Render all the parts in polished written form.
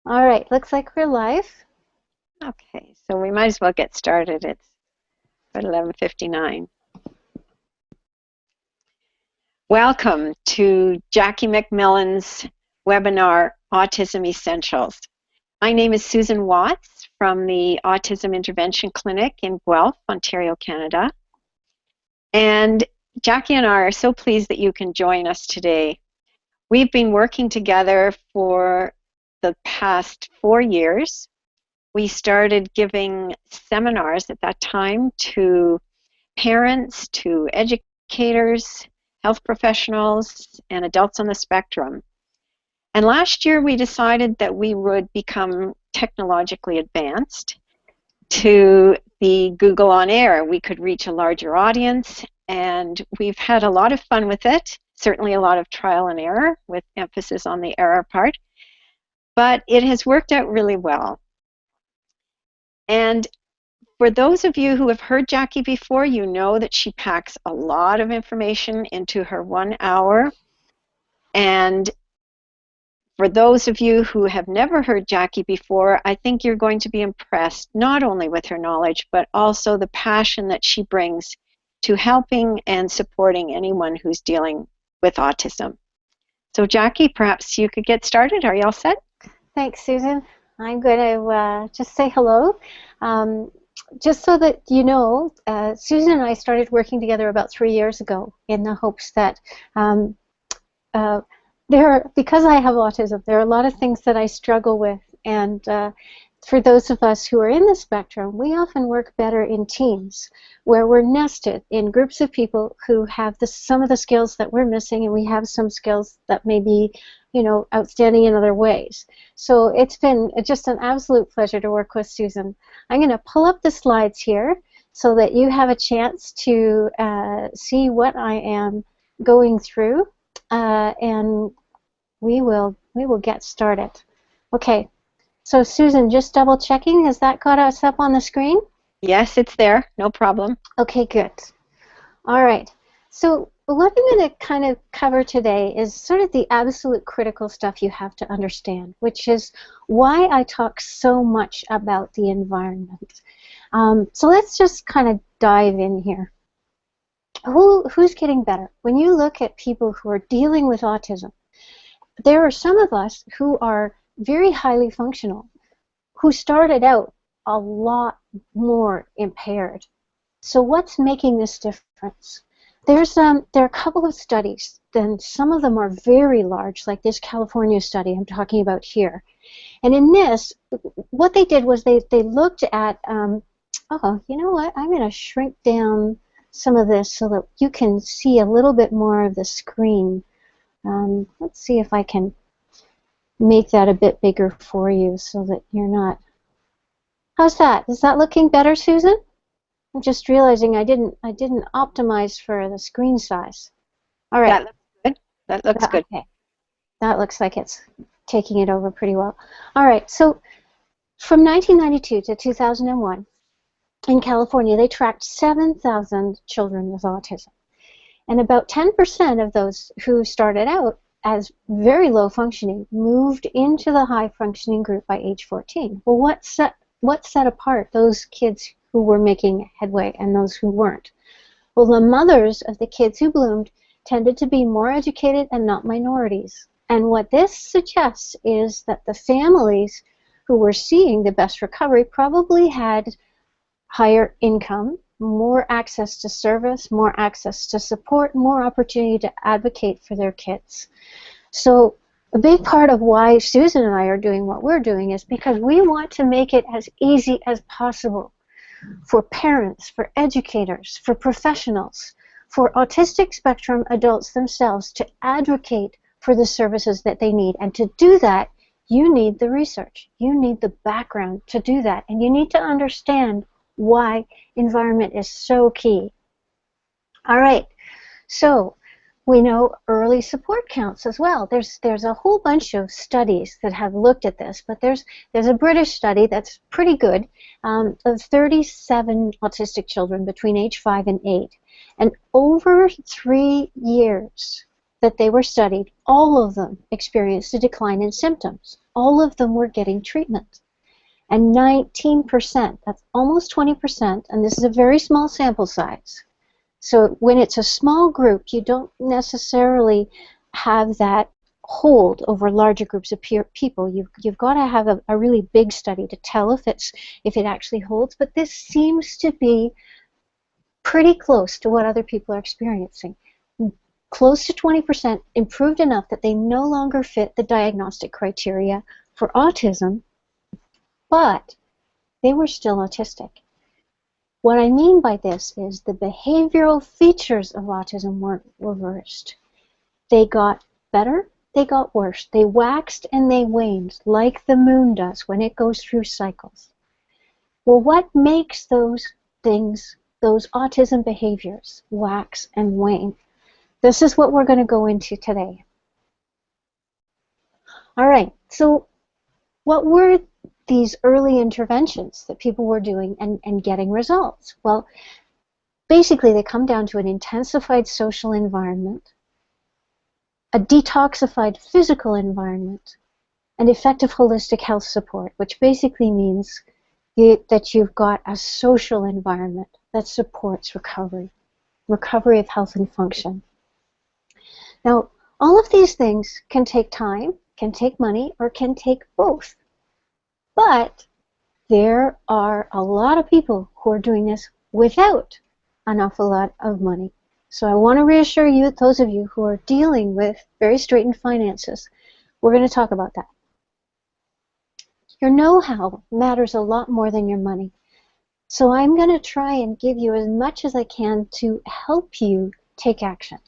All right, looks like we're live. Okay, so we might as well get started. It's about 11:59. Welcome to Jackie McMillan's webinar, Autism Essentials. My name is Susan Watts from the Autism Intervention Clinic in Guelph, Ontario, Canada. And Jackie and I are so pleased that you can join us today. We've been working together for the past 4 years. We started giving seminars at that time to parents, to educators, health professionals, and adults on the spectrum. And last year we decided that we would become technologically advanced to the Google On Air. We could reach a larger audience, and we've had a lot of fun with it, certainly a lot of trial and error with emphasis on the error part, but it has worked out really well. And for those of you who have heard Jackie before, you know that she packs a lot of information into her 1 hour. And for those of you who have never heard Jackie before, I think you're going to be impressed not only with her knowledge, but also the passion that she brings to helping and supporting anyone who's dealing with autism. So Jackie, perhaps you could get started. Are you all set? Thanks, Susan. I'm going to just say hello. Just so that you know, Susan and I started working together about 3 years ago in the hopes that because I have autism, there are a lot of things that I struggle with, and for those of us who are in the spectrum, we often work better in teams where we're nested in groups of people who have some of the skills that we're missing, and we have some skills that may be, outstanding in other ways. So it's been just an absolute pleasure to work with Susan. I'm going to pull up the slides here so that you have a chance to see what I am going through, and we will get started. Okay. So Susan, just double checking, has that got us up on the screen? Yes, it's there, no problem. Okay, good. All right. So what I'm going to kind of cover today is sort of the absolute critical stuff you have to understand, which is why I talk so much about the environment. So let's just kind of dive in here. Who's getting better? When you look at people who are dealing with autism, there are some of us who are very highly functional, who started out a lot more impaired. So what's making this difference? There are a couple of studies, and some of them are very large, like this California study I'm talking about here. And in this, what they did was they looked at, oh, you know what, I'm going to shrink down some of this so that you can see a little bit more of the screen. Let's see if I can make that a bit bigger for you so that you're not... How's that? Is that looking better, Susan? I'm just realizing I didn't optimize for the screen size. All right. That looks good. That looks good. Okay. That looks like it's taking it over pretty well. All right. So from 1992 to 2001, in California, they tracked 7,000 children with autism. And about 10% of those who started out as very low functioning moved into the high functioning group by age 14. Well, what set apart those kids who were making headway and those who weren't? Well, the mothers of the kids who bloomed tended to be more educated and not minorities. And what this suggests is that the families who were seeing the best recovery probably had higher income, more access to service, more access to support, more opportunity to advocate for their kids. So a big part of why Susan and I are doing what we're doing is because we want to make it as easy as possible for parents, for educators, for professionals, for autistic spectrum adults themselves to advocate for the services that they need. And to do that, you need the research. You need the background to do that. And you need to understand why environment is so key. All right, so we know early support counts as well. There's a whole bunch of studies that have looked at this, but there's a British study that's pretty good of 37 autistic children between age 5 and 8. And over 3 years that they were studied, all of them experienced a decline in symptoms. all of them were getting treatment. And 19%, that's almost 20%, and this is a very small sample size. So when it's a small group, you don't necessarily have that hold over larger groups of people. You've got to have a really big study to tell if it actually holds. But this seems to be pretty close to what other people are experiencing. Close to 20% improved enough that they no longer fit the diagnostic criteria for autism, but they were still autistic. What I mean by this is the behavioral features of autism weren't reversed. They got better, they got worse. They waxed and they waned, like the moon does when it goes through cycles. Well, what makes those things, those autism behaviors, wax and wane? This is what we're going to go into today. All right, so what were these early interventions that people were doing and getting results? Well, basically they come down to an intensified social environment, a detoxified physical environment, and effective holistic health support, which basically means that you've got a social environment that supports recovery of health and function. Now, all of these things can take time, can take money, or can take both. But there are a lot of people who are doing this without an awful lot of money. So I want to reassure you, those of you who are dealing with very straitened finances, we're going to talk about that. Your know-how matters a lot more than your money. So I'm going to try and give you as much as I can to help you take action.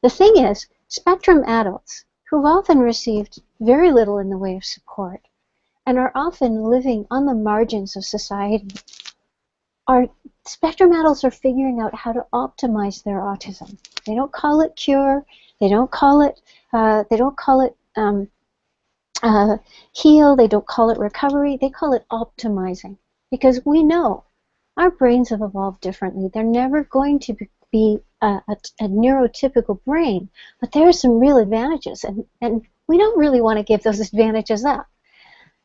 The thing is, spectrum adults, who've often received very little in the way of support, and are often living on the margins of society, spectrum adults are figuring out how to optimize their autism. They don't call it cure. They don't call it heal. They don't call it recovery. They call it optimizing, because we know our brains have evolved differently. They're never going to be a neurotypical brain, but there are some real advantages, and we don't really want to give those advantages up.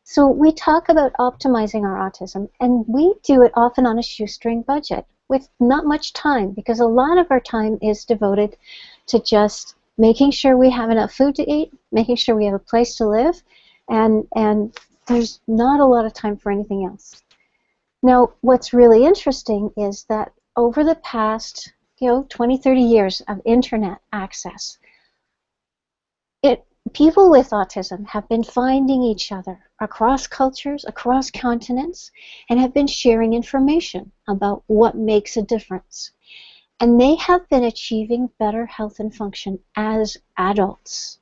So we talk about optimizing our autism, and we do it often on a shoestring budget with not much time, because a lot of our time is devoted to just making sure we have enough food to eat, making sure we have a place to live, and there's not a lot of time for anything else. Now, what's really interesting is that over the past 20, 30 years of internet access, people with autism have been finding each other across cultures, across continents, and have been sharing information about what makes a difference. And they have been achieving better health and function as adults.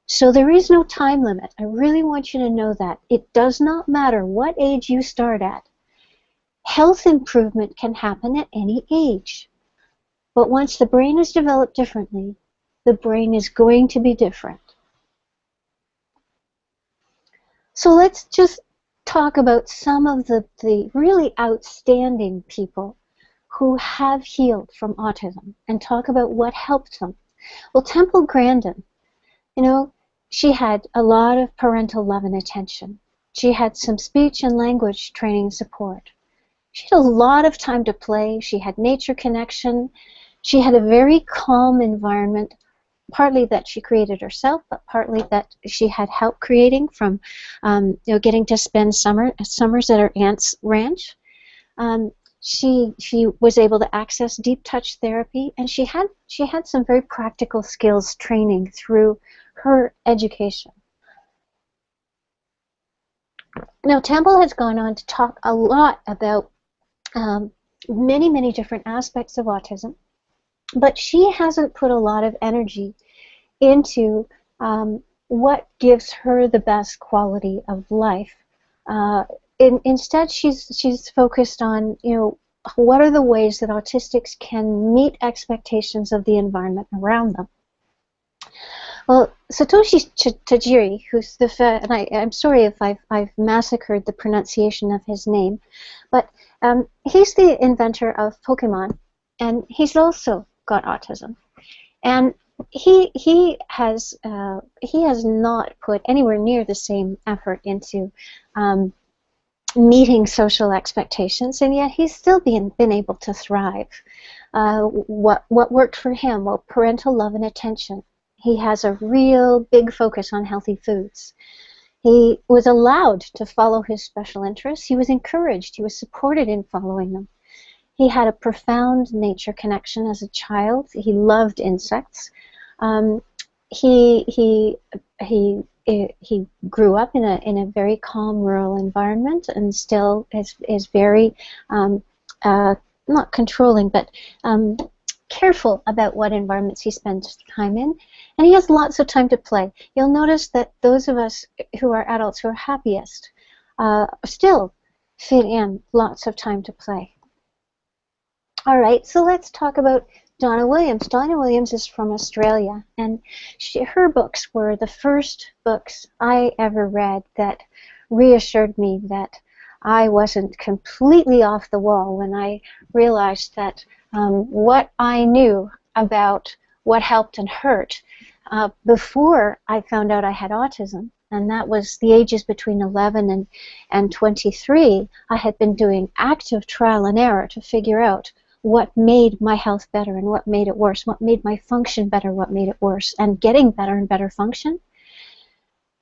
So there is no time limit. I really want you to know that. It does not matter what age you start at. Health improvement can happen at any age. But once the brain is developed differently, the brain is going to be different. So let's just talk about some of the really outstanding people who have healed from autism and talk about what helped them. Well, Temple Grandin, she had a lot of parental love and attention. She had some speech and language training and support. She had a lot of time to play. She had nature connection. She had a very calm environment, partly that she created herself, but partly that she had help creating from getting to spend summers at her aunt's ranch. She was able to access deep touch therapy, and she had some very practical skills training through her education. Now, Temple has gone on to talk a lot about many, many different aspects of autism, but she hasn't put a lot of energy into what gives her the best quality of life. Instead, she's focused on what are the ways that autistics can meet expectations of the environment around them. Well, Satoshi Tajiri, who's and I'm sorry if I've massacred the pronunciation of his name, but he's the inventor of Pokemon, and he's also got autism. And he has not put anywhere near the same effort into um, meeting social expectations, and yet he's still been able to thrive. What worked for him? Well, parental love and attention. He has a real big focus on healthy foods. He was allowed to follow his special interests. He was encouraged. He was supported in following them. He had a profound nature connection as a child. He loved insects. Um, he grew up in a very calm rural environment, and still is very um, uh, not controlling, but careful about what environments he spends time in. And he has lots of time to play. You'll notice that those of us who are adults who are happiest still fit in lots of time to play. All right, so let's talk about Donna Williams. Donna Williams is from Australia, and her books were the first books I ever read that reassured me that I wasn't completely off the wall when I realized that what I knew about what helped and hurt before I found out I had autism, and that was the ages between 11 and 23, I had been doing active trial and error to figure out what made my health better and what made it worse, what made my function better, what made it worse, and getting better and better function.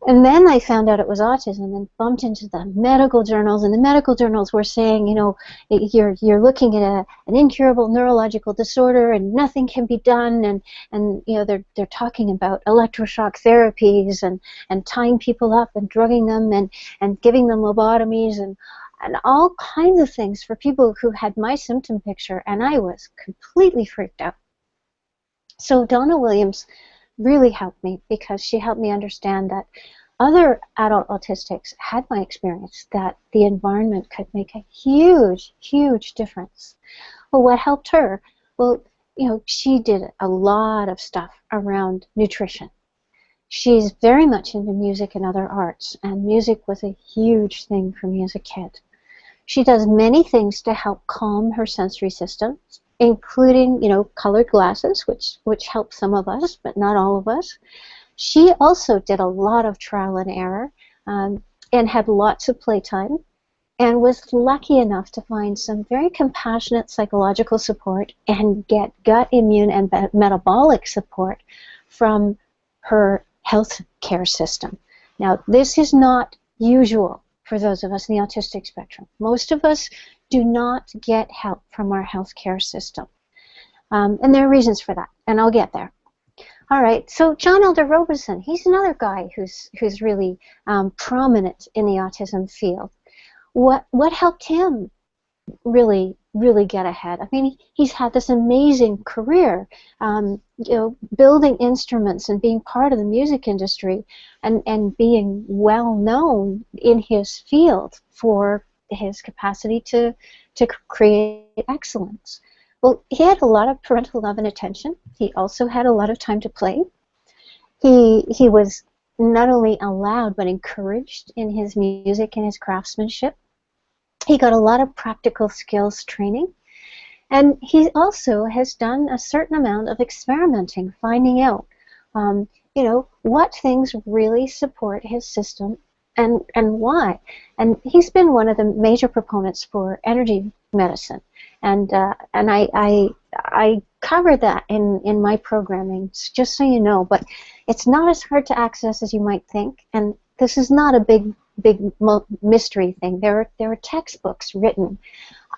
And then I found out it was autism and bumped into the medical journals, and the medical journals were saying, you know, you're looking at an incurable neurological disorder and nothing can be done, and you know they're talking about electroshock therapies and tying people up and drugging them and giving them lobotomies and all kinds of things for people who had my symptom picture, and I was completely freaked out. So Donna Williams really helped me because she helped me understand that other adult autistics had my experience, that the environment could make a huge, huge difference. Well, what helped her? Well, you know, she did a lot of stuff around nutrition. She's very much into music and other arts, and music was a huge thing for me as a kid. She does many things to help calm her sensory system, including, you know, colored glasses, which help some of us, but not all of us. She also did a lot of trial and error and had lots of playtime and was lucky enough to find some very compassionate psychological support and get gut, immune, and metabolic support from her health care system. Now, this is not usual for those of us in the autistic spectrum. Most of us do not get help from our health care system. And there are reasons for that, and I'll get there. All right, so John Elder Robinson, he's another guy who's really prominent in the autism field. What helped him really get ahead? I mean, he's had this amazing career, you know, building instruments and being part of the music industry and being well known in his field for his capacity to create excellence. Well, he had a lot of parental love and attention. He also had a lot of time to play. He was not only allowed but encouraged in his music and his craftsmanship. He got a lot of practical skills training. And he also has done a certain amount of experimenting, finding out, you know, what things really support his system and why. And he's been one of the major proponents for energy medicine. And I cover that in my programming, just so you know. But it's not as hard to access as you might think. And this is not a big mystery thing. There are textbooks written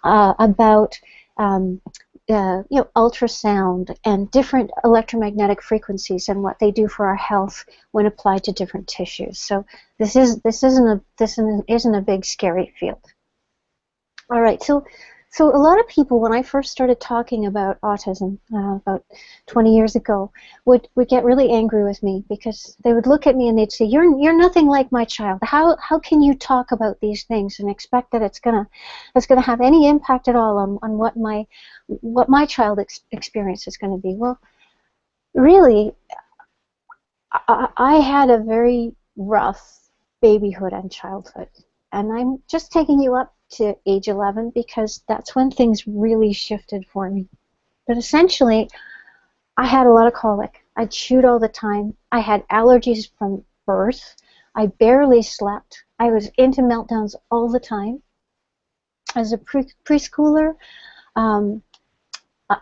about you know, ultrasound and different electromagnetic frequencies and what they do for our health when applied to different tissues. So this isn't a big scary field. All right, so a lot of people, when I first started talking about autism about 20 years ago, would get really angry with me because they would look at me and they'd say, "You're nothing like my child. How can you talk about these things and expect that it's gonna have any impact at all on what my child experience is going to be?" Well, really, I had a very rough babyhood and childhood, and I'm just taking you up to age 11 because that's when things really shifted for me. But essentially, I had a lot of colic. I chewed all the time. I had allergies from birth. I barely slept. I was into meltdowns all the time. As a preschooler, um,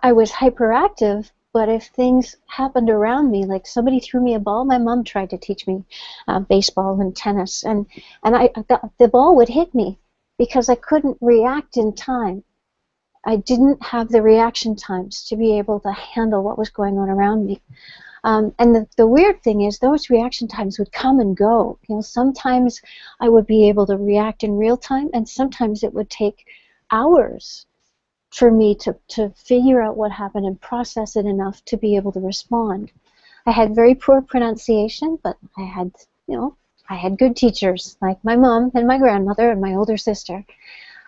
I was hyperactive, but if things happened around me, like somebody threw me a ball, my mom tried to teach me baseball and tennis, and the ball would hit me because I couldn't react in time. I didn't have the reaction times to be able to handle what was going on around me. And the weird thing is those reaction times would come and go. You know, sometimes I would be able to react in real time, and sometimes it would take hours for me to figure out what happened and process it enough to be able to respond. I had very poor pronunciation, but I had, you know, I had good teachers like my mom and my grandmother and my older sister.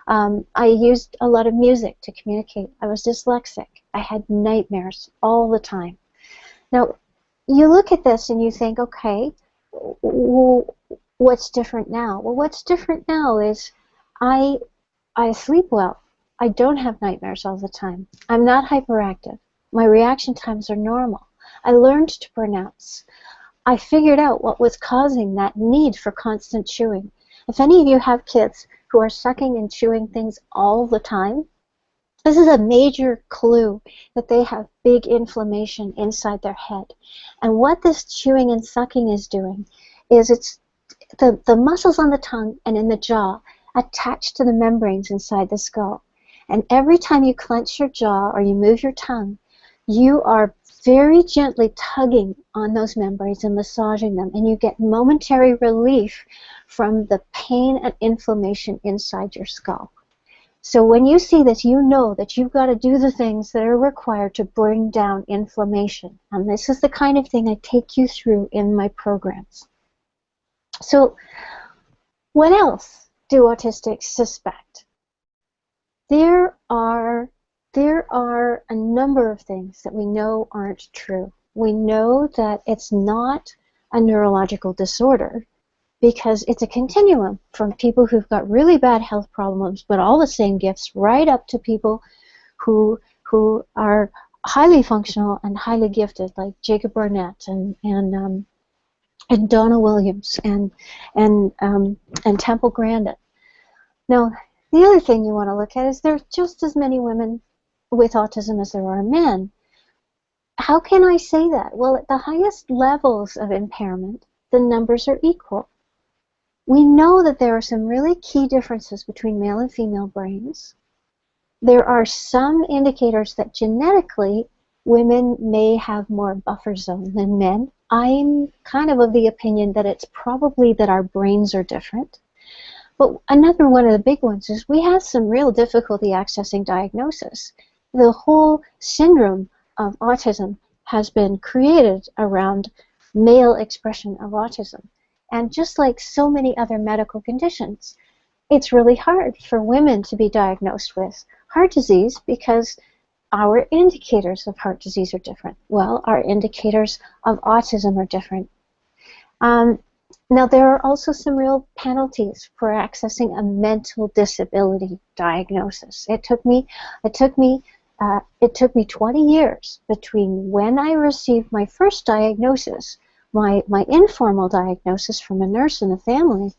I used a lot of music to communicate. I was dyslexic. I had nightmares all the time. Now, you look at this and you think, okay, well, what's different now? Well, what's different now is I sleep well. I don't have nightmares all the time. I'm not hyperactive. My reaction times are normal. I learned to pronounce. I figured out what was causing that need for constant chewing. If any of you have kids who are sucking and chewing things all the time, this is a major clue that they have big inflammation inside their head. And what this chewing and sucking is doing is it's the muscles on the tongue and in the jaw attached to the membranes inside the skull. And every time you clench your jaw or you move your tongue, you are very gently tugging on those membranes and massaging them, and you get momentary relief from the pain and inflammation inside your skull. So when you see this, you know that you've got to do the things that are required to bring down inflammation. And this is the kind of thing I take you through in my programs. So what else do autistics suspect? There are a number of things that we know aren't true. We know that it's not a neurological disorder because it's a continuum from people who've got really bad health problems but all the same gifts right up to people who are highly functional and highly gifted, like Jacob Barnett and Donna Williams and Temple Grandin. Now, the other thing you want to look at is there's just as many women with autism as there are men. How can I say that? Well, at the highest levels of impairment, the numbers are equal. We know that there are some really key differences between male and female brains. There are some indicators that genetically women may have more buffer zone than men. I'm kind of the opinion that it's probably that our brains are different. But another one of the big ones is we have some real difficulty accessing diagnosis. The whole syndrome of autism has been created around male expression of autism. And just like so many other medical conditions, it's really hard for women to be diagnosed with heart disease because our indicators of heart disease are different. Well, our indicators of autism are different. Now, there are also some real penalties for accessing a mental disability diagnosis. It took me 20 years between when I received my first diagnosis, my informal diagnosis from a nurse in the family,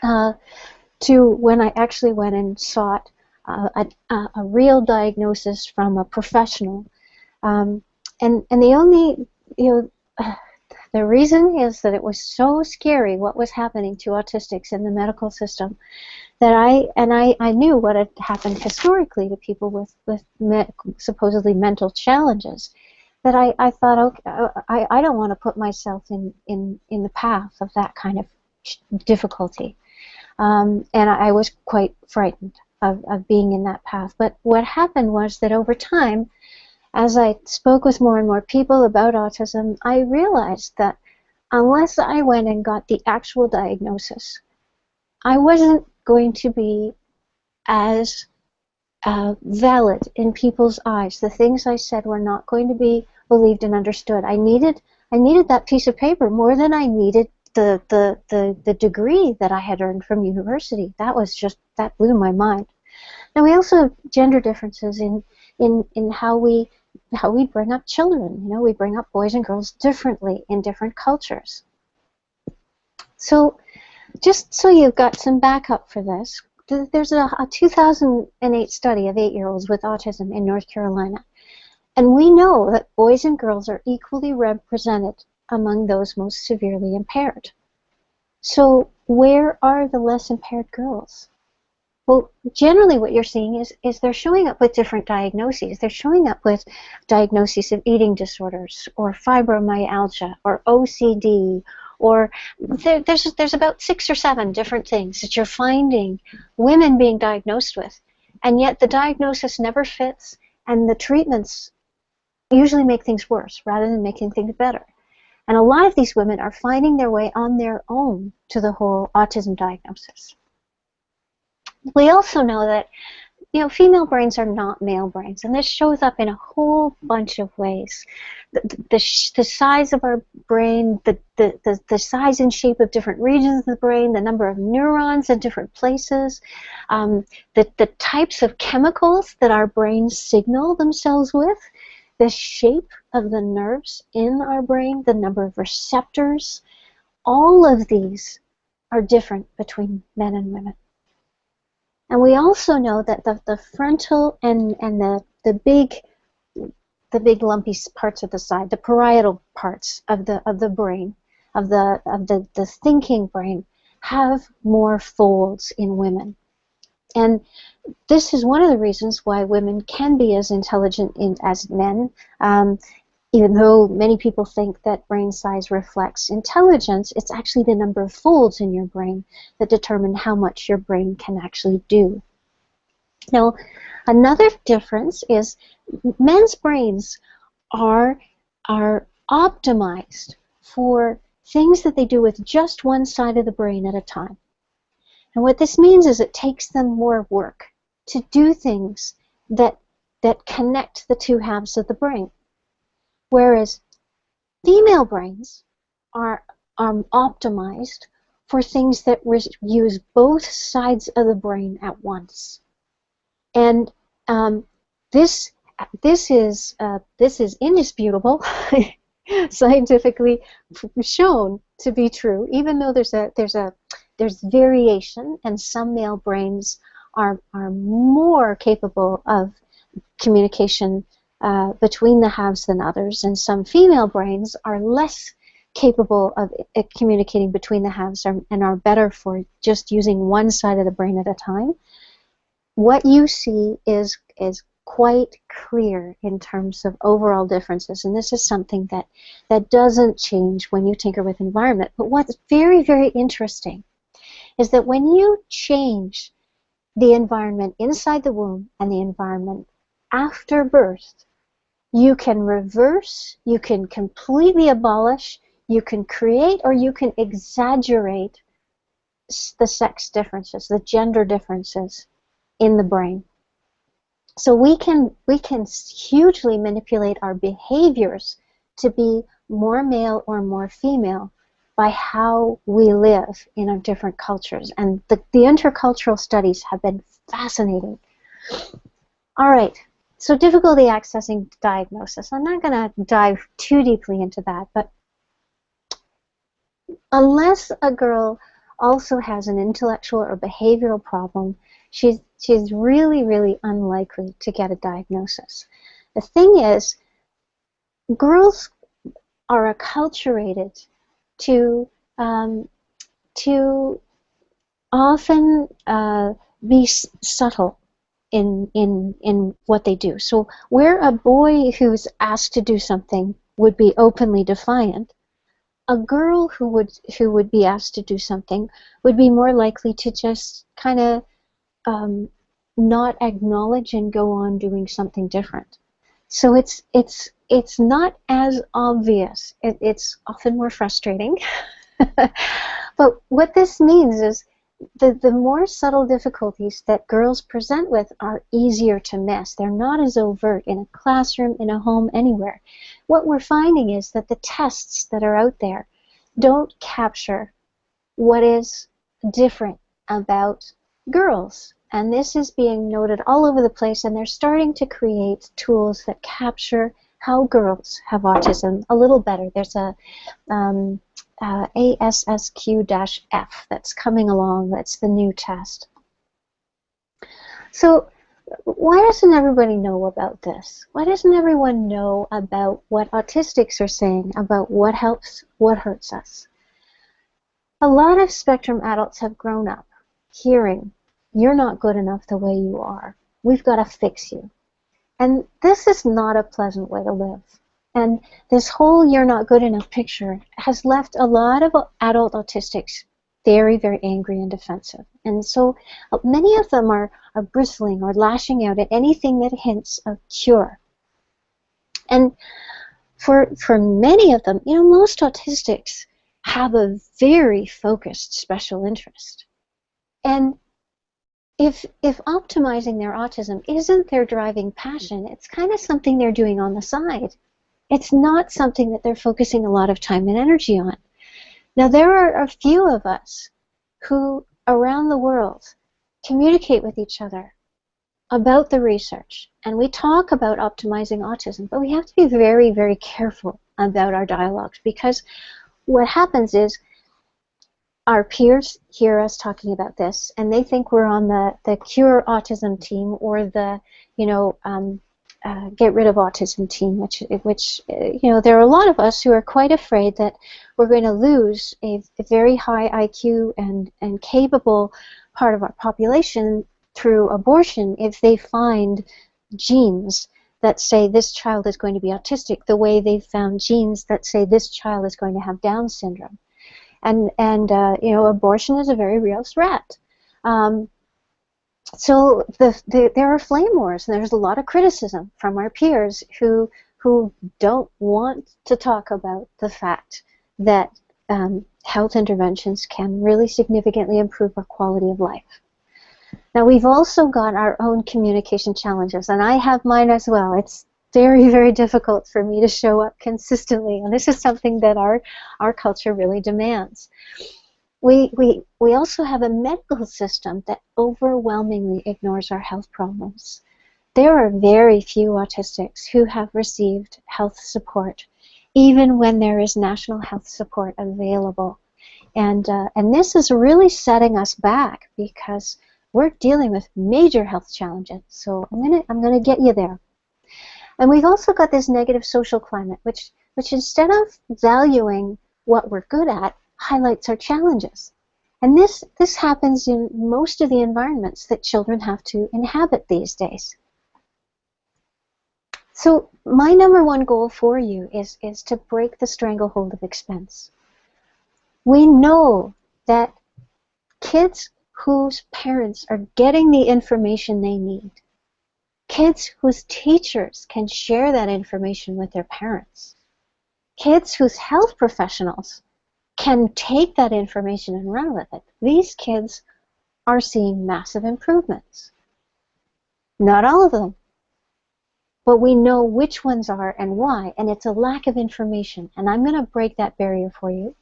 to when I actually went and sought a real diagnosis from a professional. And the only, the reason is that it was so scary what was happening to autistics in the medical system that I knew what had happened historically to people with supposedly mental challenges, that I thought, okay, I don't want to put myself in the path of that kind of difficulty. And I was quite frightened of being in that path. But what happened was that over time, as I spoke with more and more people about autism, I realized that unless I went and got the actual diagnosis, I wasn't going to be as valid in people's eyes. The things I said were not going to be believed and understood. I needed that piece of paper more than I needed the degree that I had earned from university. That blew my mind. Now, we also have gender differences in how we how we bring up children. You know, we bring up boys and girls differently in different cultures. So just so you've got some backup for this, there's a 2008 study of 8-year-olds with autism in North Carolina. And we know that boys and girls are equally represented among those most severely impaired. So where are the less impaired girls? Well, generally what you're seeing is they're showing up with different diagnoses. They're showing up with diagnoses of eating disorders or fibromyalgia or OCD, or there's about 6 or 7 different things that you're finding women being diagnosed with. And yet the diagnosis never fits, and the treatments usually make things worse rather than making things better. And a lot of these women are finding their way on their own to the whole autism diagnosis. We also know that, you know, female brains are not male brains, and this shows up in a whole bunch of ways. The size of our brain, the size and shape of different regions of the brain, the number of neurons in different places, the types of chemicals that our brains signal themselves with, the shape of the nerves in our brain, the number of receptors, all of these are different between men and women. And we also know that the frontal and the big lumpy parts of the side, the parietal parts of the brain, of the thinking brain, have more folds in women. And this is one of the reasons why women can be as intelligent as men. Even though many people think that brain size reflects intelligence, it's actually the number of folds in your brain that determine how much your brain can actually do. Now, another difference is men's brains are optimized for things that they do with just one side of the brain at a time. And what this means is it takes them more work to do things that connect the two halves of the brain. Whereas female brains are optimized for things that use both sides of the brain at once. And this is indisputable, scientifically shown to be true. Even though there's variation, and some male brains are more capable of communication between the halves than others, and some female brains are less capable of communicating between the halves and are better for just using one side of the brain at a time. What you see is quite clear in terms of overall differences, and this is something that doesn't change when you tinker with environment. But what's very, very interesting is that when you change the environment inside the womb and the environment after birth, you can reverse, you can completely abolish, you can create, or you can exaggerate the sex differences, the gender differences in the brain. So we can hugely manipulate our behaviors to be more male or more female by how we live in our different cultures. And the intercultural studies have been fascinating. All right. So difficulty accessing diagnosis. I'm not going to dive too deeply into that, but unless a girl also has an intellectual or behavioral problem, she's really, really unlikely to get a diagnosis. The thing is, girls are acculturated to often be subtle in what they do. So where a boy who's asked to do something would be openly defiant, a girl who would be asked to do something would be more likely to just kind of not acknowledge and go on doing something different. So it's not as obvious. It's often more frustrating. But what this means is the more subtle difficulties that girls present with are easier to miss. They're not as overt in a classroom, in a home, anywhere. What we're finding is that the tests that are out there don't capture what is different about girls And this is being noted all over the place, and they're starting to create tools that capture how girls have autism a little better. There's a ASSQ-F that's coming along. That's the new test. So why doesn't everybody know about this? Why doesn't everyone know about what autistics are saying about what helps, what hurts us? A lot of spectrum adults have grown up hearing, you're not good enough the way you are. We've got to fix you. And this is not a pleasant way to live. And this whole you're not good enough picture has left a lot of adult autistics very, very angry and defensive. And so many of them are bristling or lashing out at anything that hints of cure. And for many of them, most autistics have a very focused special interest. And if optimizing their autism isn't their driving passion, it's kind of something they're doing on the side. It's not something that they're focusing a lot of time and energy on. Now, there are a few of us who, around the world, communicate with each other about the research, and we talk about optimizing autism, but we have to be very, very careful about our dialogues, because what happens is our peers hear us talking about this, and they think we're on the Cure Autism team or the, Get Rid of Autism team, which there are a lot of us who are quite afraid that we're going to lose a very high IQ and capable part of our population through abortion if they find genes that say this child is going to be autistic, the way they've found genes that say this child is going to have Down syndrome. And abortion is a very real threat. So there are flame wars, and there's a lot of criticism from our peers who don't want to talk about the fact that health interventions can really significantly improve our quality of life. Now, we've also got our own communication challenges, and I have mine as well. It's very, very difficult for me to show up consistently, and this is something that our culture really demands. We also have a medical system that overwhelmingly ignores our health problems. There are very few autistics who have received health support, even when there is national health support available. And this is really setting us back because we're dealing with major health challenges. So I'm gonna get you there. And we've also got this negative social climate, which instead of valuing what we're good at, highlights our challenges. And this happens in most of the environments that children have to inhabit these days. So my number one goal for you is to break the stranglehold of expense. We know that kids whose parents are getting the information they need, kids whose teachers can share that information with their parents, kids whose health professionals can take that information and run with it, these kids are seeing massive improvements. Not all of them, but we know which ones are and why, and it's a lack of information. And I'm going to break that barrier for you.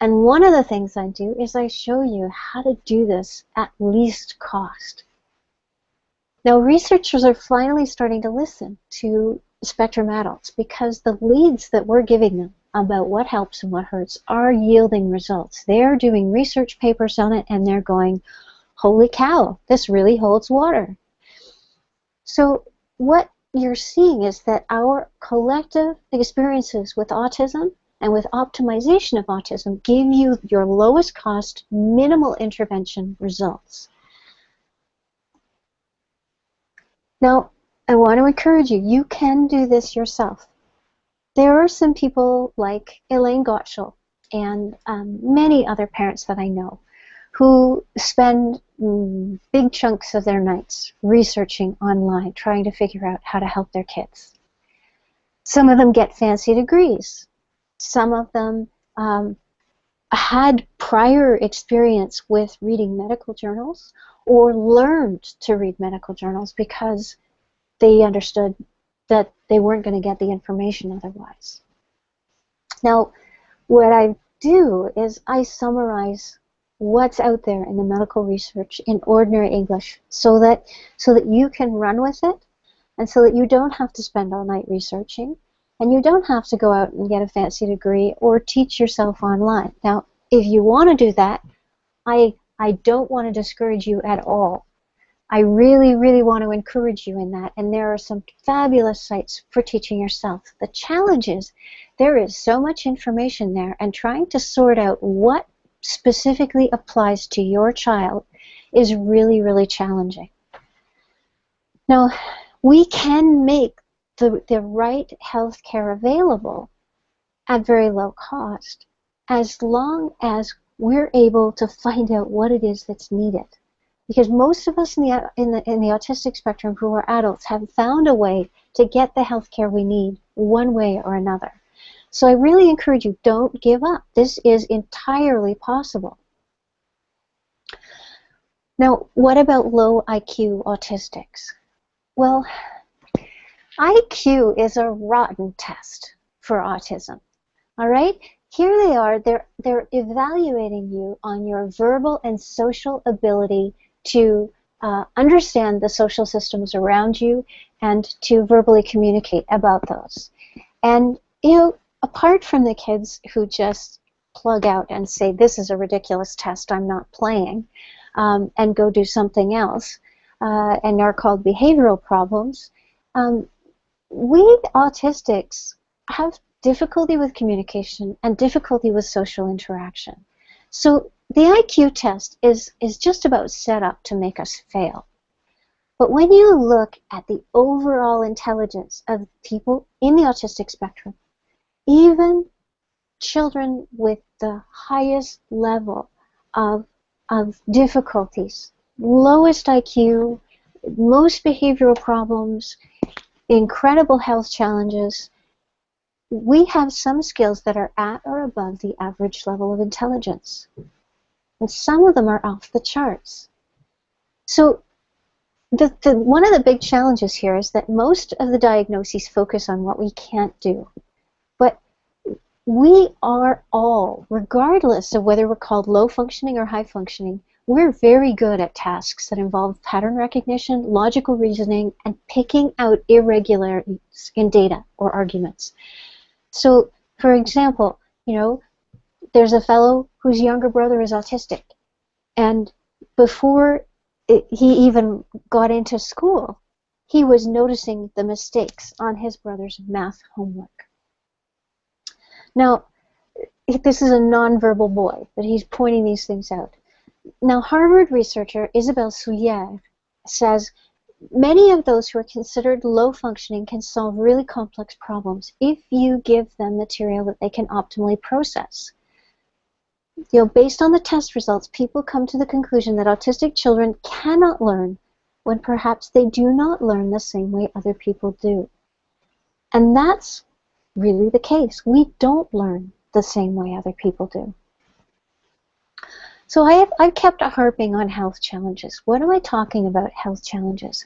And one of the things I do is I show you how to do this at least cost. Now, researchers are finally starting to listen to spectrum adults because the leads that we're giving them about what helps and what hurts are yielding results. They're doing research papers on it, and they're going, holy cow, this really holds water. So what you're seeing is that our collective experiences with autism and with optimization of autism give you your lowest cost, minimal intervention results. Now, I want to encourage you, you can do this yourself. There are some people like Elaine Gottschall and many other parents that I know who spend big chunks of their nights researching online, trying to figure out how to help their kids. Some of them get fancy degrees. Some of them had prior experience with reading medical journals or learned to read medical journals because they understood that they weren't going to get the information otherwise. Now, what I do is I summarize what's out there in the medical research in ordinary English so that you can run with it, and so that you don't have to spend all night researching, and you don't have to go out and get a fancy degree or teach yourself online. Now, if you want to do that, I don't want to discourage you at all. I really, really want to encourage you in that, and there are some fabulous sites for teaching yourself. The challenge is there is so much information there, and trying to sort out what specifically applies to your child is really, really challenging. Now, we can make the right health care available at very low cost as long as we're able to find out what it is that's needed. Because most of us in the autistic spectrum who are adults have found a way to get the health care we need one way or another. So I really encourage you, don't give up. This is entirely possible. Now, what about low IQ autistics? Well, IQ is a rotten test for autism. All right? Here they are. They're evaluating you on your verbal and social ability to understand the social systems around you and to verbally communicate about those. And, you know, apart from the kids who just plug out and say, this is a ridiculous test, I'm not playing, and go do something else, and are called behavioral problems, we autistics have difficulty with communication and difficulty with social interaction. So the IQ test is just about set up to make us fail. But when you look at the overall intelligence of people in the autistic spectrum, even children with the highest level of difficulties, lowest IQ, most behavioral problems, incredible health challenges, we have some skills that are at or above the average level of intelligence. And some of them are off the charts. So one of the big challenges here is that most of the diagnoses focus on what we can't do. But we are all, regardless of whether we're called low functioning or high functioning, we're very good at tasks that involve pattern recognition, logical reasoning, and picking out irregularities in data or arguments. So, for example, you know, there's a fellow whose younger brother is autistic, and before he even got into school, he was noticing the mistakes on his brother's math homework. Now, this is a nonverbal boy, but he's pointing these things out. Now, Harvard researcher Isabelle Soulière says many of those who are considered low functioning can solve really complex problems if you give them material that they can optimally process. You know, based on the test results, people come to the conclusion that autistic children cannot learn when perhaps they do not learn the same way other people do. And that's really the case. We don't learn the same way other people do. So I've kept harping on health challenges. What am I talking about, health challenges?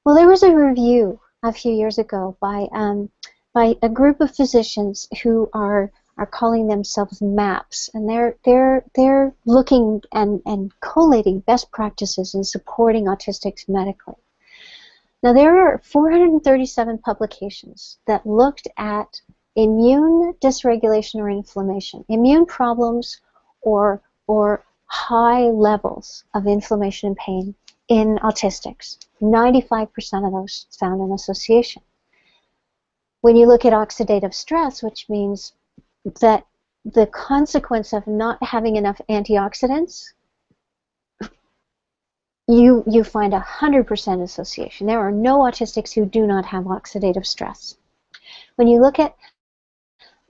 Well, there was a review a few years ago by a group of physicians who are calling themselves MAPS, and they're looking and collating best practices in supporting autistics medically. Now, there are 437 publications that looked at immune dysregulation or inflammation, immune problems or high levels of inflammation and pain in autistics. 95% of those found an association. When you look at oxidative stress, which means that the consequence of not having enough antioxidants, you find 100% association. There are no autistics who do not have oxidative stress. When you look at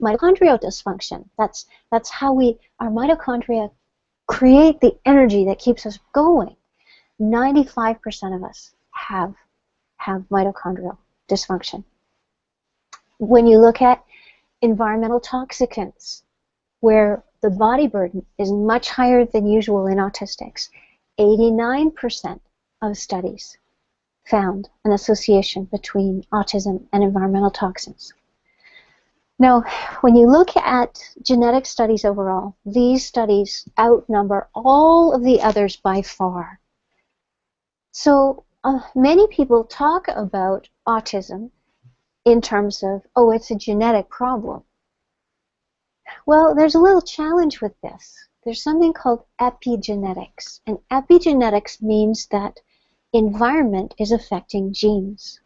mitochondrial dysfunction, that's how our mitochondria create the energy that keeps us going. 95% of us have mitochondrial dysfunction. When you look at environmental toxicants, where the body burden is much higher than usual in autistics, 89% of studies found an association between autism and environmental toxins. Now, when you look at genetic studies overall, these studies outnumber all of the others by far. So many people talk about autism in terms of, oh, it's a genetic problem. Well, there's a little challenge with this. There's something called epigenetics, and epigenetics means that environment is affecting genes.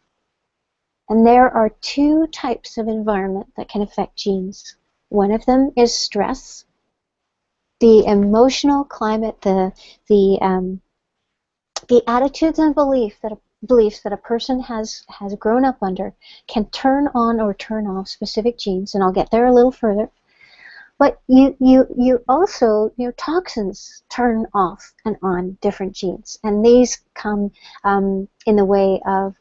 And there are two types of environment that can affect genes. One of them is stress. The emotional climate, the attitudes and beliefs that a person has grown up under can turn on or turn off specific genes, and I'll get there a little further. But you also, toxins turn off and on different genes, and these come in the way of,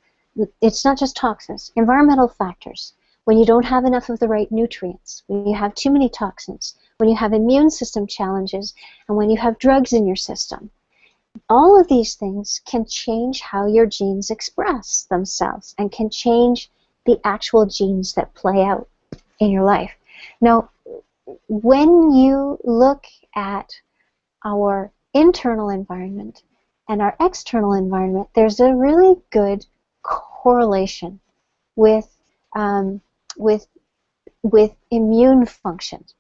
it's not just toxins, environmental factors. When you don't have enough of the right nutrients, when you have too many toxins, when you have immune system challenges, and when you have drugs in your system. All of these things can change how your genes express themselves and can change the actual genes that play out in your life. Now, when you look at our internal environment and our external environment, there's a really good correlation with immune functions,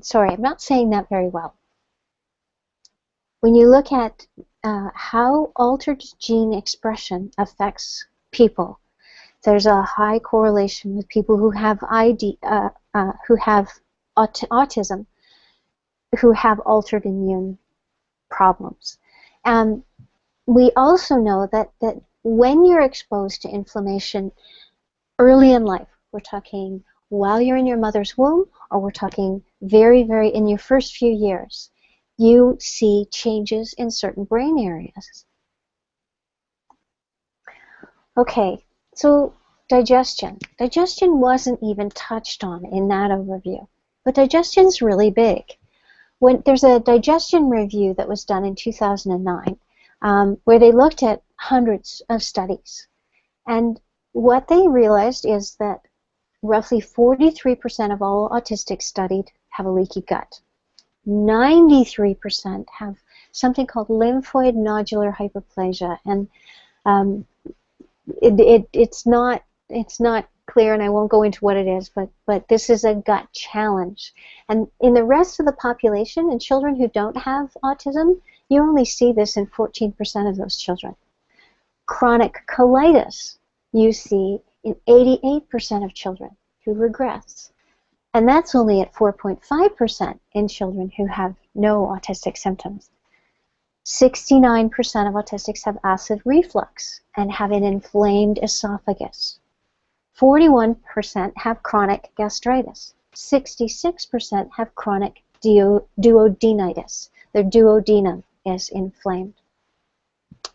sorry, I'm not saying that very well. When you look at how altered gene expression affects people, there's a high correlation with people who have autism, who have altered immune problems. And we also know that when you're exposed to inflammation early in life, we're talking while you're in your mother's womb, or we're talking very, very in your first few years, you see changes in certain brain areas. Okay, so digestion. Digestion wasn't even touched on in that overview, but digestion's really big. There's a digestion review that was done in 2009 where they looked at hundreds of studies, and what they realized is that roughly 43% of all autistics studied have a leaky gut. 93% have something called lymphoid nodular hyperplasia, and it's not clear, and I won't go into what it is, but this is a gut challenge. And in the rest of the population, in children who don't have autism, you only see this in 14% of those children. Chronic colitis you see in 88% of children who regress. And that's only at 4.5% in children who have no autistic symptoms. 69% of autistics have acid reflux and have an inflamed esophagus. 41% have chronic gastritis. 66% have chronic duodenitis. Their duodenum is inflamed.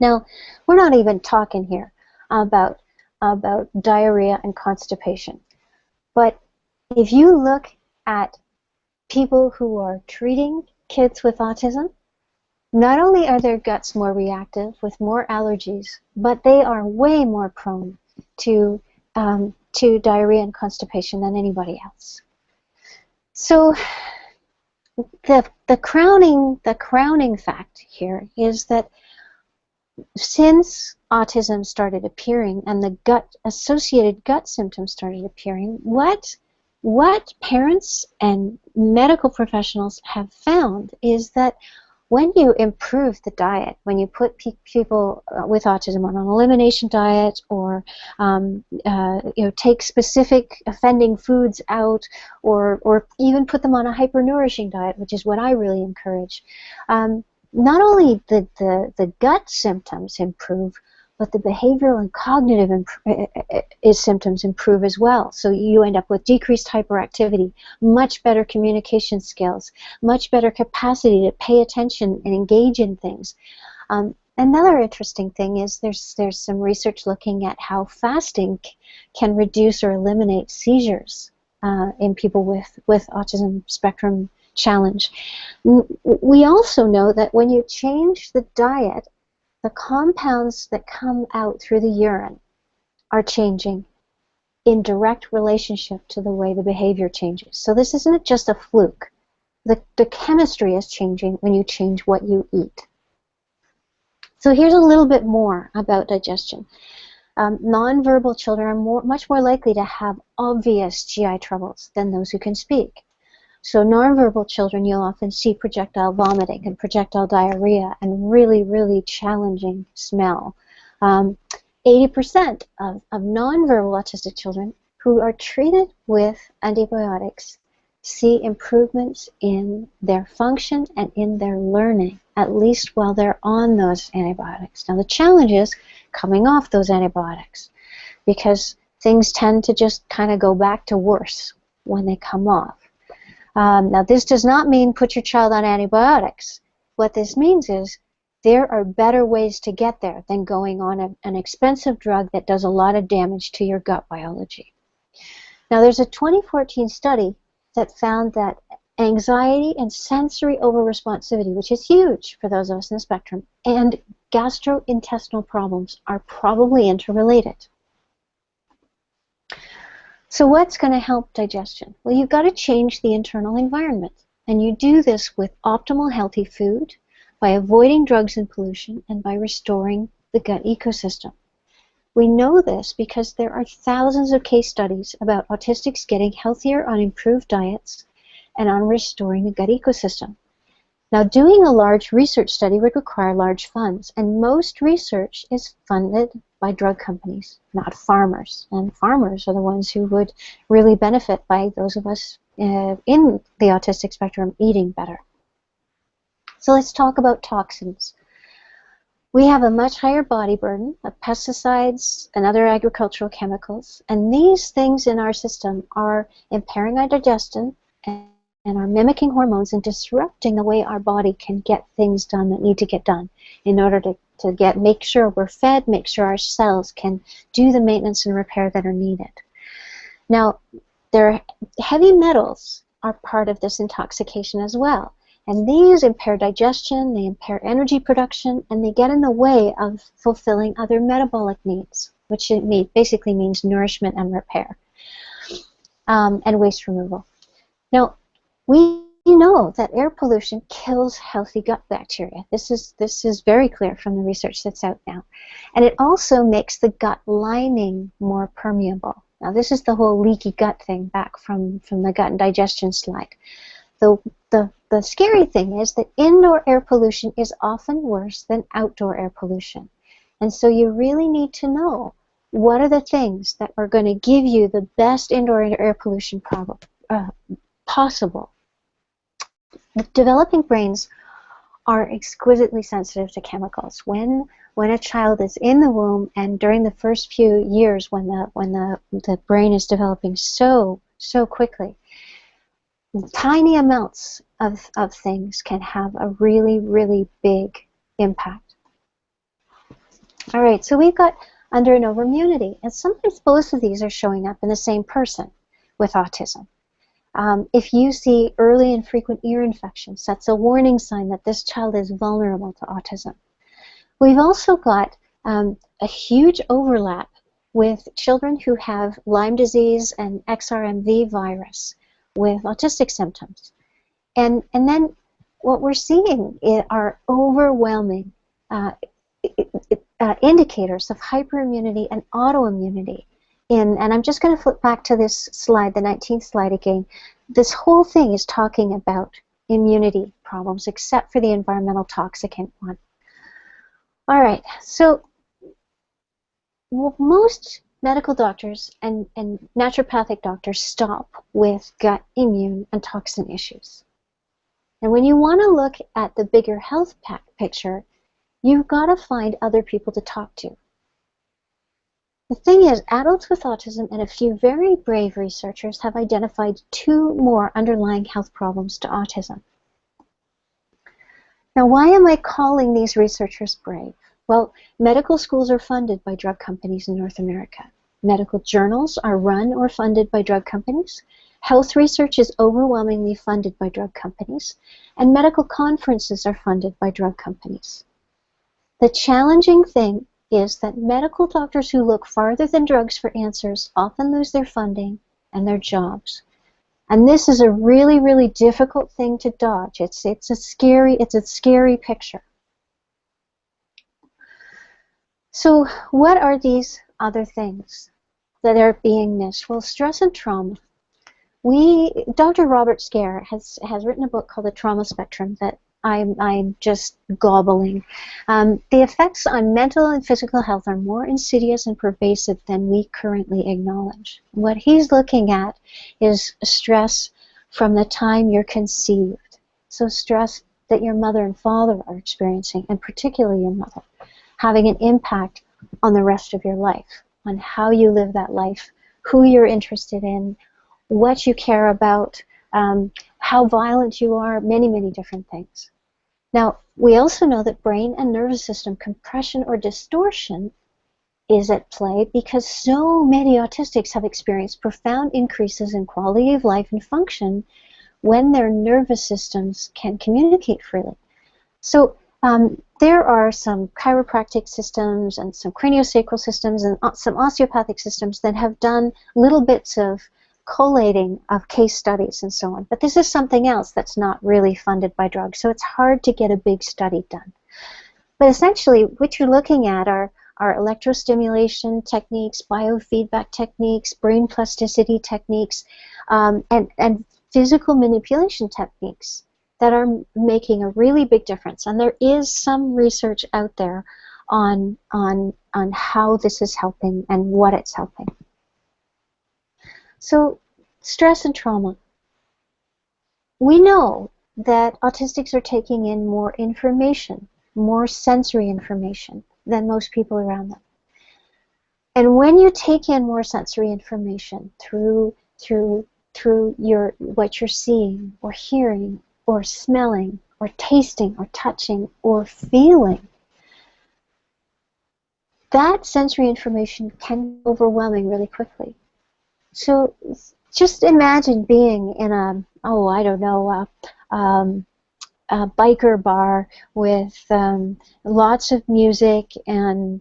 Now, we're not even talking here about diarrhea and constipation. But if you look at people who are treating kids with autism, not only are their guts more reactive with more allergies, but they are way more prone to diarrhea and constipation than anybody else. So the crowning fact here is that since autism started appearing and the associated gut symptoms started appearing, what parents and medical professionals have found is that when you improve the diet, when you put people with autism on an elimination diet, or take specific offending foods out, or even put them on a hypernourishing diet, which is what I really encourage, not only the gut symptoms improve, but the behavioral and cognitive symptoms improve as well. So you end up with decreased hyperactivity, much better communication skills, much better capacity to pay attention and engage in things. Another interesting thing is there's some research looking at how fasting can reduce or eliminate seizures in people with autism spectrum challenge. We also know that when you change the diet, the compounds that come out through the urine are changing. in direct relationship to the way the behavior changes. So this isn't just a fluke. The chemistry is changing when you change what you eat. So here's a little bit more about digestion. Nonverbal children are much more likely to have obvious GI troubles than those who can speak. So nonverbal children, you'll often see projectile vomiting and projectile diarrhea and really, really challenging smell. 80% of nonverbal autistic children who are treated with antibiotics see improvements in their function and in their learning, at least while they're on those antibiotics. Now the challenge is coming off those antibiotics, because things tend to just kind of go back to worse when they come off. Now this does not mean put your child on antibiotics. What this means is there are better ways to get there than going on an expensive drug that does a lot of damage to your gut biology. Now there's a 2014 study that found that anxiety and sensory overresponsivity, which is huge for those of us in the spectrum, and gastrointestinal problems are probably interrelated. So what's going to help digestion? Well, you've got to change the internal environment, and you do this with optimal healthy food, by avoiding drugs and pollution, and by restoring the gut ecosystem. We know this because there are thousands of case studies about autistics getting healthier on improved diets and on restoring the gut ecosystem. Now, doing a large research study would require large funds, and most research is funded by drug companies, not farmers. And farmers are the ones who would really benefit by those of us in the autistic spectrum eating better. So let's talk about toxins. We have a much higher body burden of pesticides and other agricultural chemicals, and these things in our system are impairing our digestion and are mimicking hormones and disrupting the way our body can get things done that need to get done in order to make sure we're fed, make sure our cells can do the maintenance and repair that are needed. Now, heavy metals are part of this intoxication as well. And these impair digestion, they impair energy production, and they get in the way of fulfilling other metabolic needs, which basically means nourishment and repair, and waste removal. Now, we know that air pollution kills healthy gut bacteria. This is very clear from the research that's out now. And it also makes the gut lining more permeable. Now, this is the whole leaky gut thing back from the gut and digestion slide. The scary thing is that indoor air pollution is often worse than outdoor air pollution. And so you really need to know what are the things that are going to give you the best indoor air pollution possible. Developing brains are exquisitely sensitive to chemicals. When a child is in the womb and during the first few years when the brain is developing so quickly, tiny amounts of things can have a really, really big impact. All right, so we've got under and over immunity, and sometimes both of these are showing up in the same person with autism. If you see early and frequent ear infections, that's a warning sign that this child is vulnerable to autism. We've also got a huge overlap with children who have Lyme disease and XRMV virus with autistic symptoms. And then what we're seeing are overwhelming indicators of hyperimmunity and autoimmunity. And I'm just going to flip back to this slide, the 19th slide again. This whole thing is talking about immunity problems, except for the environmental toxicant one. All right, so most medical doctors and naturopathic doctors stop with gut, immune, and toxin issues. And when you want to look at the bigger health picture, you've got to find other people to talk to. The thing is, adults with autism and a few very brave researchers have identified 2 more underlying health problems to autism. Now, why am I calling these researchers brave? Well, medical schools are funded by drug companies in North America. Medical journals are run or funded by drug companies. Health research is overwhelmingly funded by drug companies. And medical conferences are funded by drug companies. The challenging thing is that medical doctors who look farther than drugs for answers often lose their funding and their jobs. And this is a really, really difficult thing to dodge. It's a scary picture. So what are these other things that are being missed? Well, stress and trauma. Dr. Robert Scare has written a book called The Trauma Spectrum that I'm just gobbling. The effects on mental and physical health are more insidious and pervasive than we currently acknowledge. What he's looking at is stress from the time you're conceived. So stress that your mother and father are experiencing, and particularly your mother, having an impact on the rest of your life, on how you live that life, who you're interested in, what you care about, how violent you are, many, many different things. Now, we also know that brain and nervous system compression or distortion is at play because so many autistics have experienced profound increases in quality of life and function when their nervous systems can communicate freely. So there are some chiropractic systems and some craniosacral systems and some osteopathic systems that have done little bits of collating of case studies and so on. But this is something else that's not really funded by drugs, so it's hard to get a big study done. But essentially, what you're looking at are electrostimulation techniques, biofeedback techniques, brain plasticity techniques, and physical manipulation techniques that are making a really big difference. And there is some research out there on how this is helping and what it's helping. So, stress and trauma. We know that autistics are taking in more information, more sensory information than most people around them. And when you take in more sensory information through what you're seeing or hearing or smelling or tasting or touching or feeling, that sensory information can be overwhelming really quickly. So just imagine being in a biker bar with lots of music and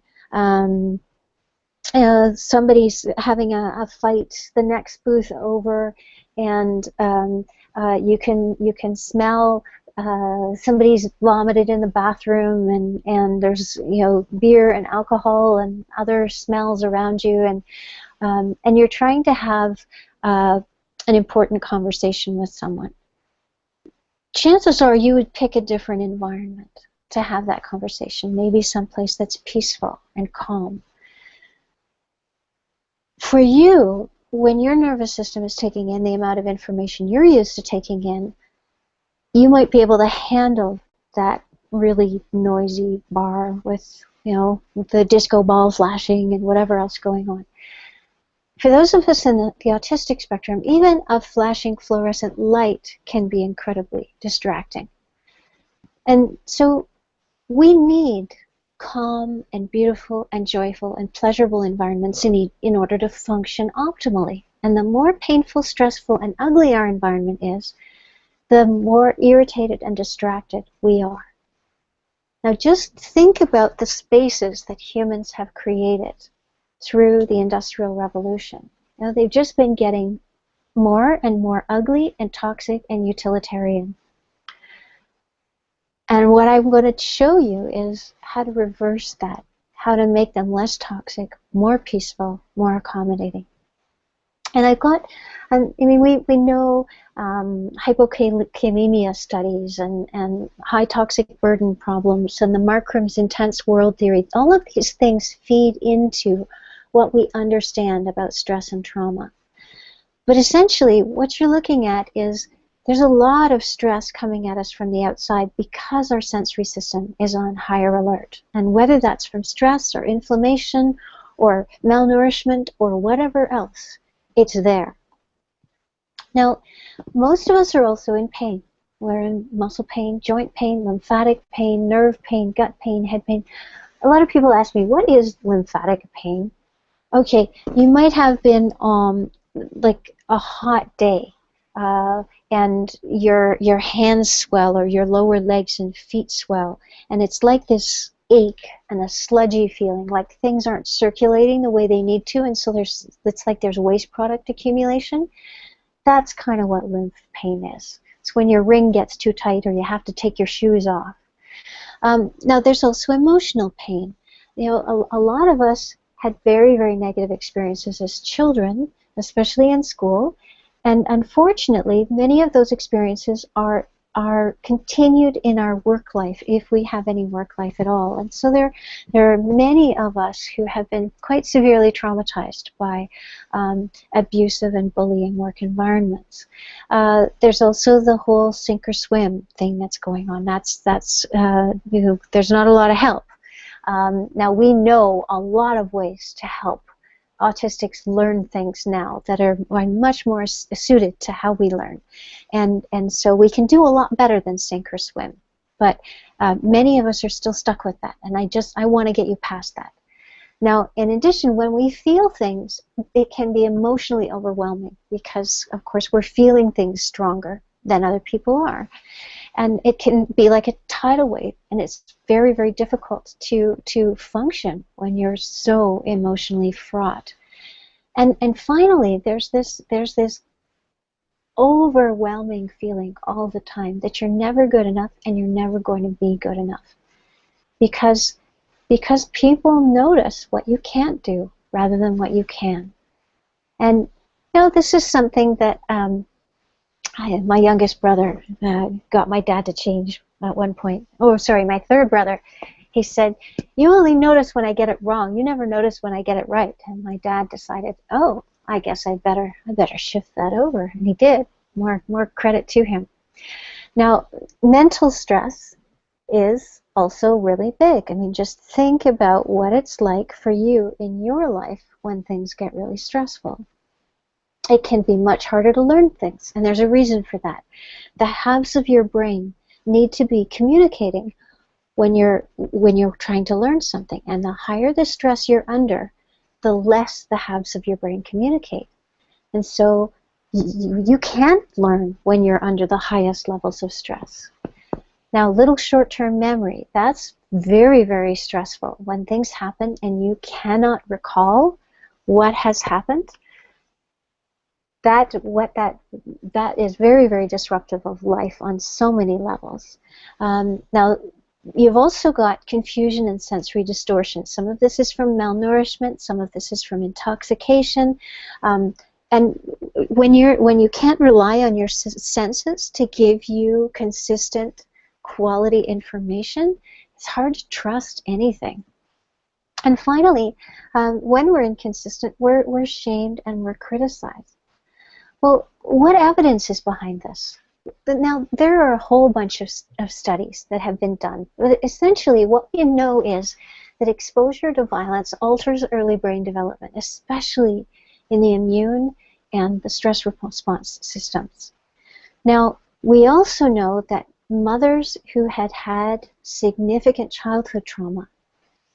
somebody's having a fight the next booth over, and you can smell somebody's vomited in the bathroom, and there's beer and alcohol and other smells around you, and you're trying to have an important conversation with someone. Chances are you would pick a different environment to have that conversation, maybe someplace that's peaceful and calm. For you, when your nervous system is taking in the amount of information you're used to taking in, you might be able to handle that really noisy bar with, the disco ball flashing and whatever else going on. For those of us in the autistic spectrum, even a flashing fluorescent light can be incredibly distracting. And so we need calm and beautiful and joyful and pleasurable environments in order to function optimally. And the more painful, stressful, and ugly our environment is, the more irritated and distracted we are. Now just think about the spaces that humans have created through the Industrial Revolution. They've just been getting more and more ugly and toxic and utilitarian. And what I'm going to show you is how to reverse that, how to make them less toxic, more peaceful, more accommodating. And we know hypokalemia studies and high toxic burden problems and the Markram's intense world theory. All of these things feed into what we understand about stress and trauma. But essentially, what you're looking at is there's a lot of stress coming at us from the outside because our sensory system is on higher alert. And whether that's from stress or inflammation or malnourishment or whatever else, it's there. Now, most of us are also in pain. We're in muscle pain, joint pain, lymphatic pain, nerve pain, gut pain, head pain. A lot of people ask me, what is lymphatic pain? Okay, you might have been like a hot day, and your hands swell or your lower legs and feet swell, and it's like this ache and a sludgy feeling, like things aren't circulating the way they need to, and so it's like there's waste product accumulation. That's kind of what lymph pain is. It's when your ring gets too tight or you have to take your shoes off. Now, there's also emotional pain. You know, a lot of us had very, very negative experiences as children, especially in school, and unfortunately, many of those experiences are continued in our work life, if we have any work life at all. And so there are many of us who have been quite severely traumatized by abusive and bullying work environments. There's also the whole sink or swim thing that's going on. That's you know, there's not a lot of help. Now, we know a lot of ways to help autistics learn things now that are much more suited to how we learn. And so we can do a lot better than sink or swim. But many of us are still stuck with that, and I want to get you past that. Now, in addition, when we feel things, it can be emotionally overwhelming because, of course, we're feeling things stronger than other people are. And it can be like a tidal wave, and it's very, very difficult to function when you're so emotionally fraught. And finally, there's this overwhelming feeling all the time that you're never good enough and you're never going to be good enough, because people notice what you can't do rather than what you can. And you know, this is something that my youngest brother got my dad to change at one point. Oh, sorry, my third brother. He said, "You only notice when I get it wrong. You never notice when I get it right." And my dad decided, oh, I guess I better shift that over. And he did. More credit to him. Now, mental stress is also really big. I mean, just think about what it's like for you in your life when things get really stressful. It can be much harder to learn things, and there's a reason for that. The halves of your brain need to be communicating when you're trying to learn something, and the higher the stress you're under, the less the halves of your brain communicate. And so you can't learn when you're under the highest levels of stress. Now, little short-term memory, that's very, very stressful. When things happen and you cannot recall what has happened, that is very, very disruptive of life on so many levels. Now, you've also got confusion and sensory distortion. Some of this is from malnourishment, some of this is from intoxication, and when you can't rely on your senses to give you consistent quality information, it's hard to trust anything. And finally, when we're inconsistent, we're shamed and we're criticized. Well, what evidence is behind this? Now, there are a whole bunch of studies that have been done. But essentially, what we know is that exposure to violence alters early brain development, especially in the immune and the stress response systems. Now, we also know that mothers who had had significant childhood trauma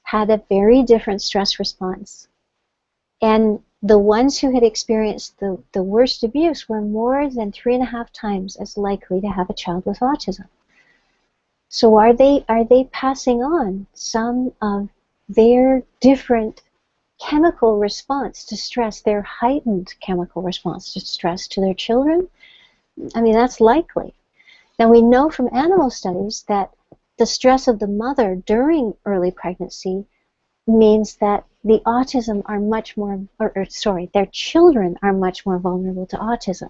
had a very different stress response. And the ones who had experienced the worst abuse were more than 3.5 times as likely to have a child with autism. So are they passing on some of their different chemical response to stress, their heightened chemical response to stress, to their children? I mean, that's likely. Now, we know from animal studies that the stress of the mother during early pregnancy means that the autism are much more, their children are much more vulnerable to autism.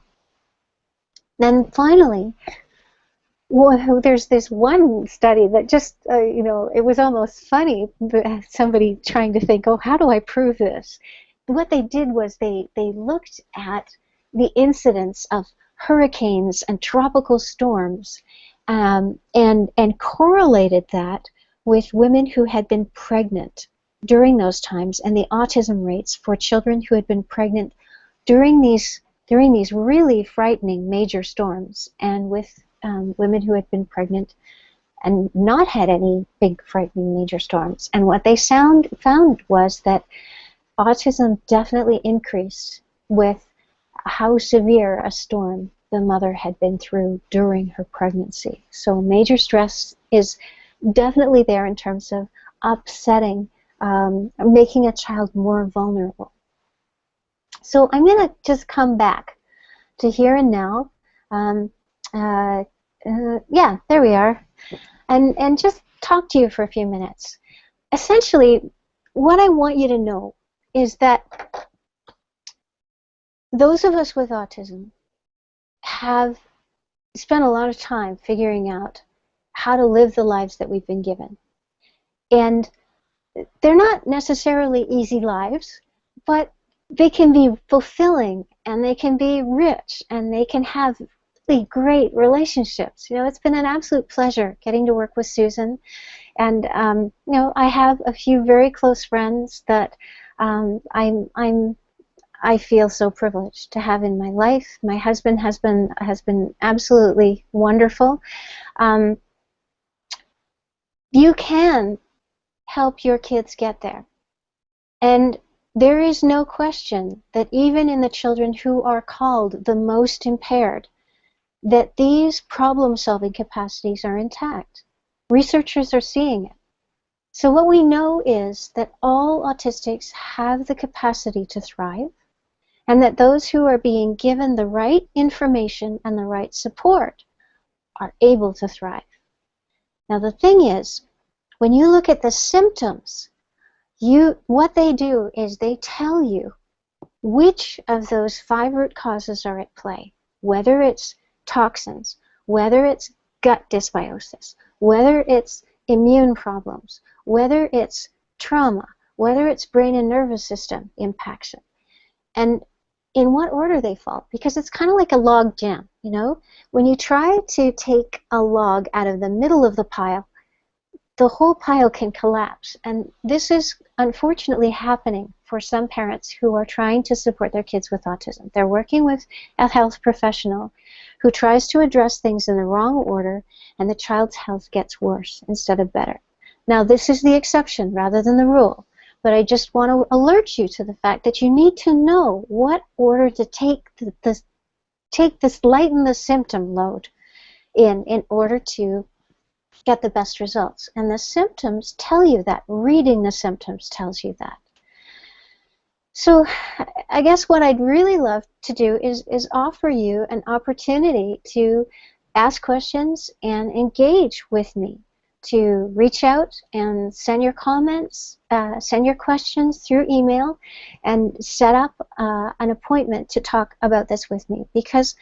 Then finally, there's this one study that just, it was almost funny, somebody trying to think, oh, how do I prove this? What they did was they looked at the incidence of hurricanes and tropical storms and correlated that with women who had been pregnant during those times and the autism rates for children who had been pregnant during these really frightening major storms, and with women who had been pregnant and not had any big frightening major storms. And what they found was that autism definitely increased with how severe a storm the mother had been through during her pregnancy. So major stress is definitely there in terms of upsetting, making a child more vulnerable. So I'm going to just come back to here and now. Yeah, there we are. And just talk to you for a few minutes. Essentially, what I want you to know is that those of us with autism have spent a lot of time figuring out how to live the lives that we've been given. And they're not necessarily easy lives, but they can be fulfilling, and they can be rich, and they can have really great relationships. You know, it's been an absolute pleasure getting to work with Susan. And you know, I have a few very close friends that I feel so privileged to have in my life. My husband has been absolutely wonderful. Um, you can help your kids get there. And there is no question that even in the children who are called the most impaired, that these problem-solving capacities are intact. Researchers are seeing it. So what we know is that all autistics have the capacity to thrive, and that those who are being given the right information and the right support are able to thrive. Now the thing is, when you look at the symptoms, what they do is they tell you which of those 5 root causes are at play, whether it's toxins, whether it's gut dysbiosis, whether it's immune problems, whether it's trauma, whether it's brain and nervous system impaction, and in what order they fall. Because it's kind of like a log jam, you know? When you try to take a log out of the middle of the pile, the whole pile can collapse. And this is unfortunately happening for some parents who are trying to support their kids with autism. They're working with a health professional who tries to address things in the wrong order, and the child's health gets worse instead of better. Now, this is the exception rather than the rule, but I just want to alert you to the fact that you need to know what order to take this, lighten the symptom load in order to get the best results. And the symptoms tell you that. Reading the symptoms tells you that. So I guess what I'd really love to do is offer you an opportunity to ask questions and engage with me, to reach out and send your comments, send your questions through email, and set up an appointment to talk about this with me, because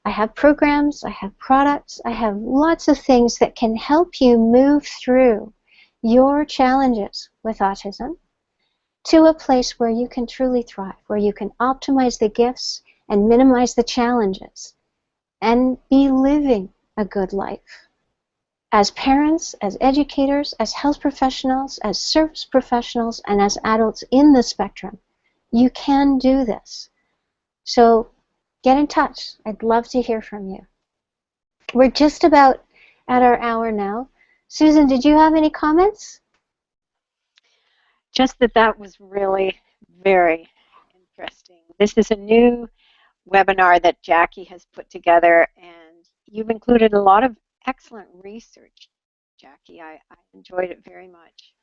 I have programs, I have products, I have lots of things that can help you move through your challenges with autism to a place where you can truly thrive, where you can optimize the gifts and minimize the challenges and be living a good life. As parents, as educators, as health professionals, as service professionals, and as adults in the spectrum, you can do this. So get in touch. I'd love to hear from you. We're just about at our hour now. Susan, did you have any comments? Just that was really very interesting. This is a new webinar that Jackie has put together, and you've included a lot of excellent research, Jackie. I enjoyed it very much.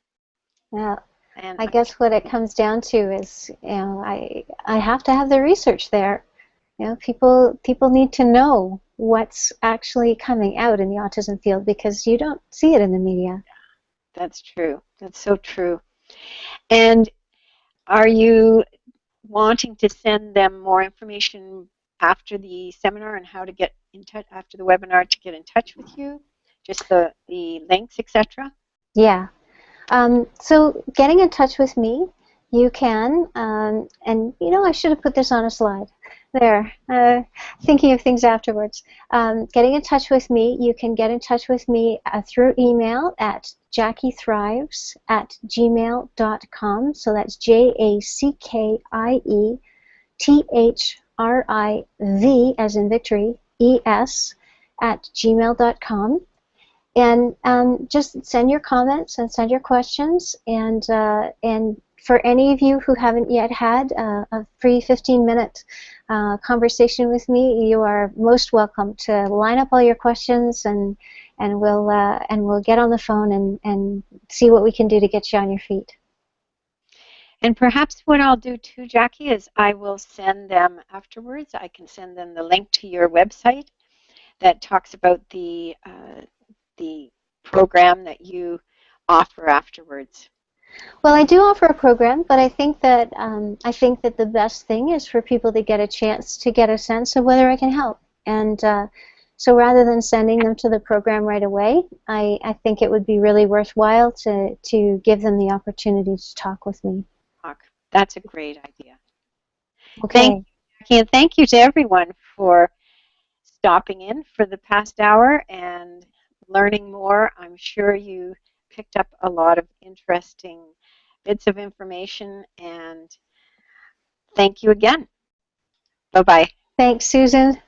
Well, And I guess what it comes down to is, you know, I have to have the research there. You know, people need to know what's actually coming out in the autism field, because you don't see it in the media. That's true. That's so true. And are you wanting to send them more information after the seminar and how to get in touch after the webinar to get in touch with you? Just the links, etc.? Yeah. So getting in touch with me, you can, and you know, I should have put this on a slide. There, thinking of things afterwards. Getting in touch with me, you can get in touch with me through email at jackiethrives@gmail.com. So that's JACKIETHRIV as in victory, ES @gmail.com. And just send your comments and send your questions, and for any of you who haven't yet had a free 15-minute conversation with me, you are most welcome to line up all your questions, and we'll get on the phone and see what we can do to get you on your feet. And perhaps what I'll do too, Jackie, is I will send them afterwards. I can send them the link to your website that talks about the program that you offer afterwards. Well, I do offer a program, but I think that the best thing is for people to get a chance to get a sense of whether I can help. And so rather than sending them to the program right away, I think it would be really worthwhile to give them the opportunity to talk with me. That's a great idea. Okay. Thank you, Jackie, and thank you to everyone for stopping in for the past hour and learning more. I'm sure you picked up a lot of interesting bits of information, and thank you again. Bye-bye. Thanks, Susan.